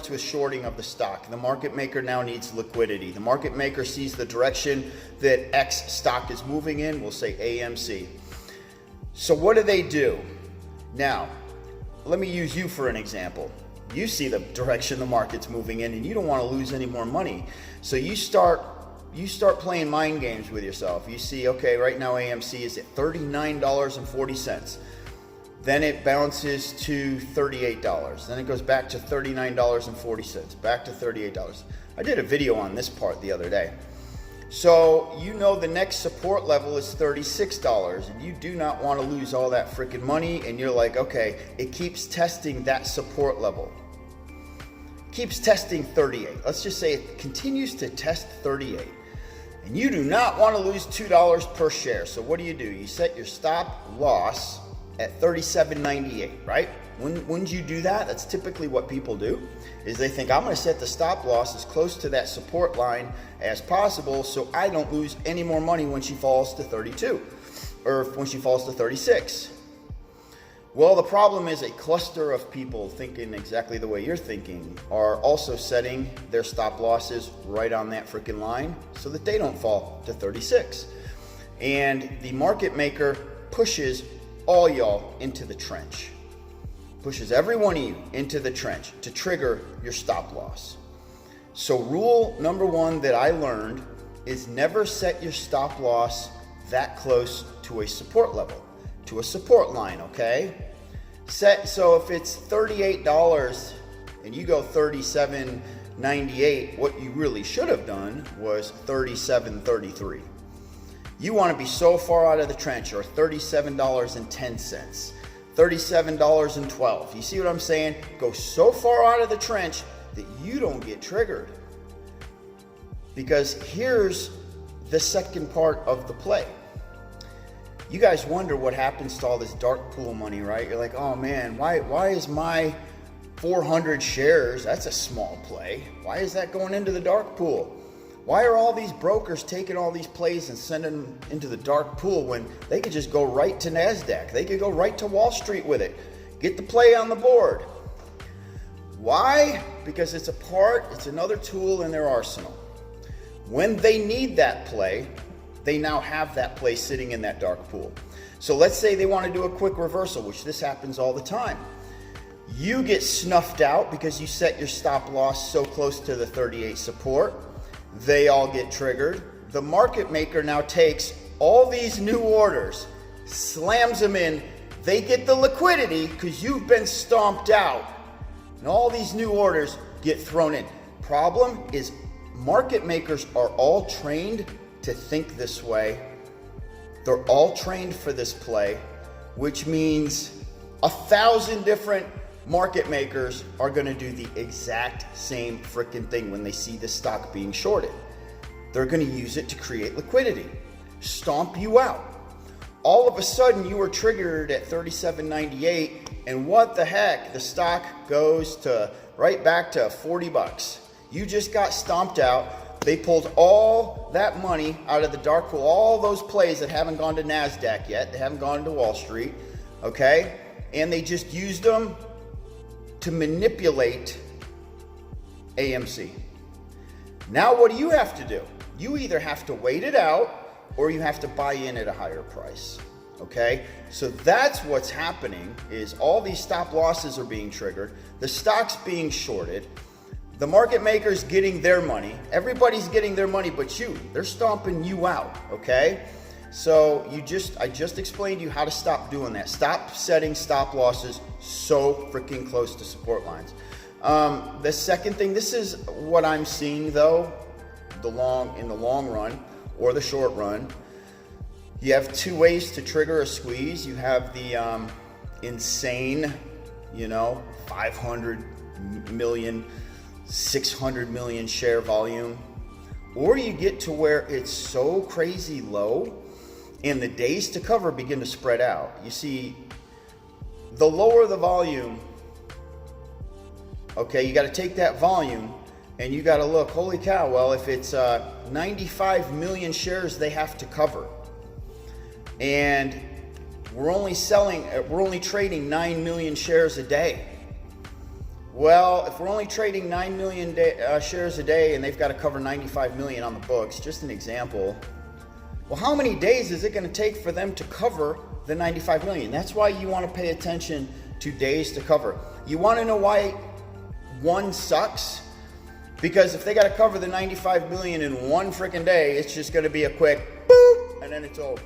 starts with shorting of the stock. The market maker now needs liquidity. The market maker sees the direction that X stock is moving in, we'll say AMC. So what do? Now, let me use you for an example. You see the direction the market's moving in and you don't want to lose any more money. So you start playing mind games with yourself. You see, okay, right now AMC is at $39.40. Then it bounces to $38. Then it goes back to $39.40, back to $38. I did a video on this part the other day. So you know the next support level is $36 and you do not want to lose all that freaking money, and you're like, okay, it keeps testing that support level. Keeps testing 38. Let's just say it continues to test 38. And you do not want to lose $2 per share. So what do? You set your stop loss at $37.98, right? When you do that, that's typically what people do, is they think, I'm going to set the stop loss as close to that support line as possible so I don't lose any more money when she falls to 32 or when she falls to 36. Well, the problem is a cluster of people thinking exactly the way you're thinking are also setting their stop losses right on that freaking line so that they don't fall to 36. And the market maker pushes all y'all into the trench. Pushes every one of you into the trench to trigger your stop loss. So rule number one that I learned is never set your stop loss that close to a support level, to a support line, okay? So if it's $38 and you go $37.98, what you really should have done was $37.33. You want to be so far out of the trench, or $37.10. $37.12. You see what I'm saying? Go so far out of the trench that you don't get triggered. Because here's the second part of the play. You guys wonder what happens to all this dark pool money, right? You're like, oh man, why is my 400 shares, that's a small play, why is that going into the dark pool? Why are all these brokers taking all these plays and sending them into the dark pool when they could just go right to NASDAQ? They could go right to Wall Street with it. Get the play on the board. Why? Because it's another tool in their arsenal. When they need that play, they now have that play sitting in that dark pool. So let's say they want to do a quick reversal, which this happens all the time. You get snuffed out because you set your stop loss so close to the 38 support. They all get triggered. The market maker now takes all these new orders, slams them in. They get the liquidity because you've been stomped out. And all these new orders get thrown in. Problem is, market makers are all trained to think this way. They're all trained for this play, which means 1,000 different market makers are going to do the exact same freaking thing when they see the stock being shorted. They're going to use it to create liquidity, stomp you out. All of a sudden you were triggered at $37.98, and what the heck, the stock goes to right back to 40 bucks. You just got stomped out. They pulled all that money out of the dark pool, all those plays that haven't gone to NASDAQ yet, they haven't gone to Wall Street, okay? And they just used them to manipulate AMC. Now what do you have to do? You either have to wait it out or you have to buy in at a higher price, okay? So that's what's happening, is all these stop losses are being triggered, the stock's being shorted, the market maker's getting their money, everybody's getting their money but you. They're stomping you out, okay? So I just explained to you how to stop doing that. Stop setting stop losses so freaking close to support lines. The second thing, this is what I'm seeing though, in the long run or the short run. You have two ways to trigger a squeeze. You have the insane, 500 million, 600 million share volume, or you get to where it's so crazy low and the days to cover begin to spread out. You see, the lower the volume, okay, you got to take that volume and you got to look, holy cow, well, if it's 95 million shares they have to cover, and we're only trading 9 million shares a day. Well, if we're only trading 9 million shares a day and they've got to cover 95 million on the books, just an example, well, how many days is it going to take for them to cover the 95 million? That's why you want to pay attention to days to cover. You want to know why one sucks? Because if they got to cover the 95 million in one freaking day, it's just going to be a quick boop, and then it's over.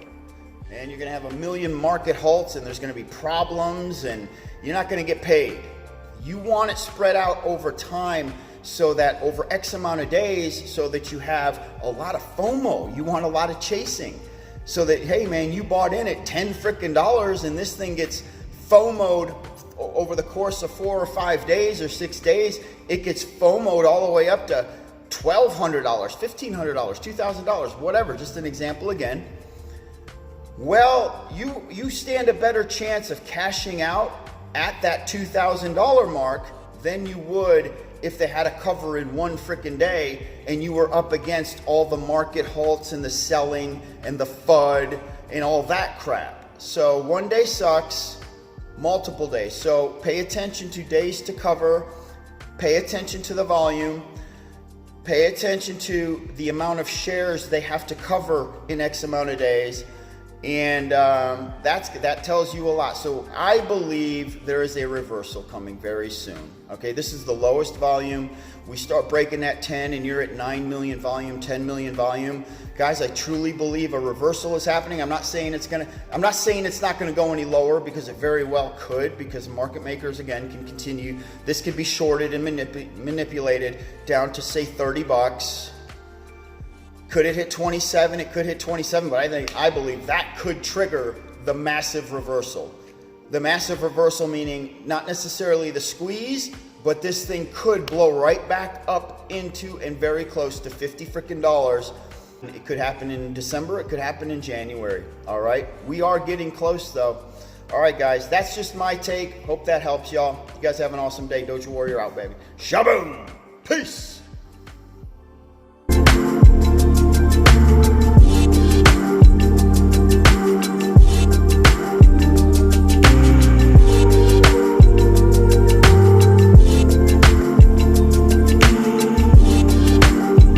And you're going to have a million market halts, and there's going to be problems, and you're not going to get paid. You want it spread out over time so that over X amount of days, so that you have a lot of FOMO. You want a lot of chasing. So that, hey man, you bought in at $10 frickin' and this thing gets FOMO'd over the course of 4 or 5 days or 6 days. It gets FOMO'd all the way up to $1,200, $1,500, $2,000, whatever. Just an example again. Well, you stand a better chance of cashing out at that $2,000 mark than you would if they had a cover in one frickin' day and you were up against all the market halts and the selling and the FUD and all that crap. So one day sucks, multiple days. So pay attention to days to cover, pay attention to the volume, pay attention to the amount of shares they have to cover in X amount of days. And that tells you a lot. So I believe there is a reversal coming very soon. Okay, this is the lowest volume. We start breaking that 10 and you're at 9 million volume, 10 million volume. Guys, I truly believe a reversal is happening. I'm not saying it's not gonna go any lower, because it very well could, because market makers again can continue. This could be shorted and manipulated down to say $30. Could it hit 27? It could hit 27, but I believe that could trigger the massive reversal. The massive reversal meaning not necessarily the squeeze, but this thing could blow right back up into and very close to $50 frickin'. It could happen in December. It could happen in January. All right. We are getting close though. All right, guys. That's just my take. Hope that helps y'all. You guys have an awesome day. Doge Warrior out, baby. Shaboom. Peace.